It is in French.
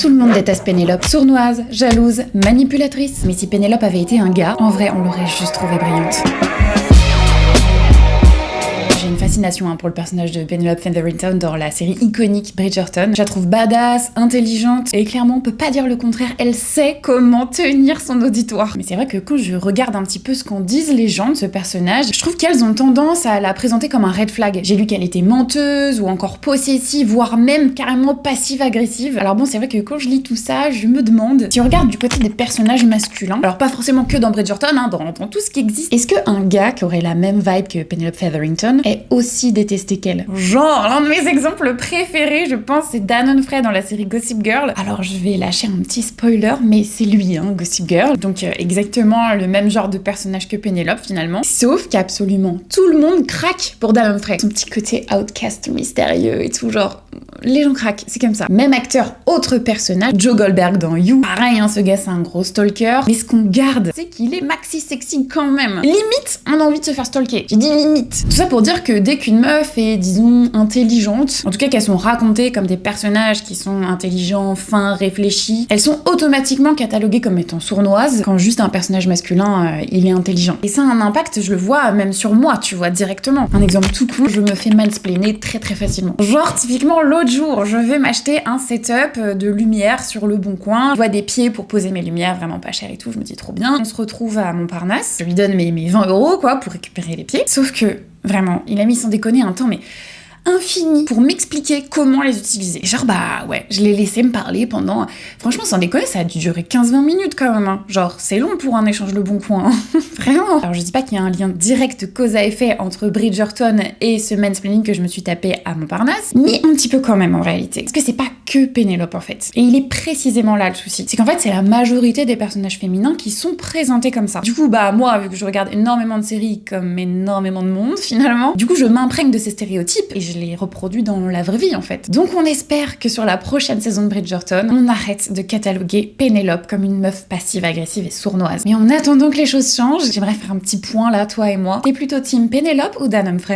Tout le monde déteste Pénélope, sournoise, jalouse, manipulatrice. Mais si Pénélope avait été un gars, en vrai, on l'aurait juste trouvée brillante. J'ai une fascination pour le personnage de Penelope Featherington dans la série iconique Bridgerton. Je la trouve badass, intelligente, et clairement on peut pas dire le contraire, elle sait comment tenir son auditoire. Mais c'est vrai que quand je regarde un petit peu ce qu'en disent les gens de ce personnage, je trouve qu'elles ont tendance à la présenter comme un red flag. J'ai lu qu'elle était menteuse, ou encore possessive, voire même carrément passive-agressive. Alors bon, c'est vrai que quand je lis tout ça, je me demande, si on regarde du côté des personnages masculins, alors pas forcément que dans Bridgerton, dans tout ce qui existe, est-ce qu'un gars qui aurait la même vibe que Penelope Featherington est aussi détesté qu'elle? Genre, l'un de mes exemples préférés, je pense, c'est Dan Humphrey dans la série Gossip Girl. Alors, je vais lâcher un petit spoiler, mais c'est lui, Gossip Girl. Donc, exactement le même genre de personnage que Penelope, finalement. Sauf qu'absolument tout le monde craque pour Dan Humphrey. Son petit côté outcast mystérieux et tout, genre, les gens craquent, c'est comme ça. Même acteur, autre personnage, Joe Goldberg dans You. Pareil, ce gars, c'est un gros stalker. Mais ce qu'on garde, c'est qu'il est maxi sexy quand même. Limite, on a envie de se faire stalker. J'ai dit limite. Tout ça pour dire que dès qu'une meuf est, disons, intelligente, en tout cas qu'elles sont racontées comme des personnages qui sont intelligents, fins, réfléchis, elles sont automatiquement cataloguées comme étant sournoises, quand juste un personnage masculin, il est intelligent. Et ça a un impact, je le vois même sur moi, tu vois, directement. Un exemple tout con, je me fais mansplainer très très facilement. Genre, typiquement, l'autre jour, je vais m'acheter un setup de lumière sur le bon coin, je vois des pieds pour poser mes lumières, vraiment pas cher et tout, je me dis trop bien. On se retrouve à Montparnasse, je lui donne mes 20 € quoi, pour récupérer les pieds, sauf que vraiment, il a mis sans déconner un temps, mais infini pour m'expliquer comment les utiliser. Genre, bah ouais, je l'ai laissé me parler pendant... Franchement, sans déconner, ça a dû durer 15-20 minutes quand même. Genre, c'est long pour un échange Le Bon Coin. Vraiment. Alors, je dis pas qu'il y a un lien direct cause à effet entre Bridgerton et ce mansplaining que je me suis tapé à Montparnasse, mais un petit peu quand même en réalité. Parce que c'est pas que Pénélope en fait. Et il est précisément là le souci. C'est qu'en fait, c'est la majorité des personnages féminins qui sont présentés comme ça. Du coup, bah moi, vu que je regarde énormément de séries comme énormément de monde finalement, du coup, je m'imprègne de ces stéréotypes et je les reproduis dans la vraie vie en fait. Donc on espère que sur la prochaine saison de Bridgerton, on arrête de cataloguer Pénélope comme une meuf passive, agressive et sournoise. Mais en attendant que les choses changent, j'aimerais faire un petit point là, toi et moi. T'es plutôt team Pénélope ou Dan Humphrey?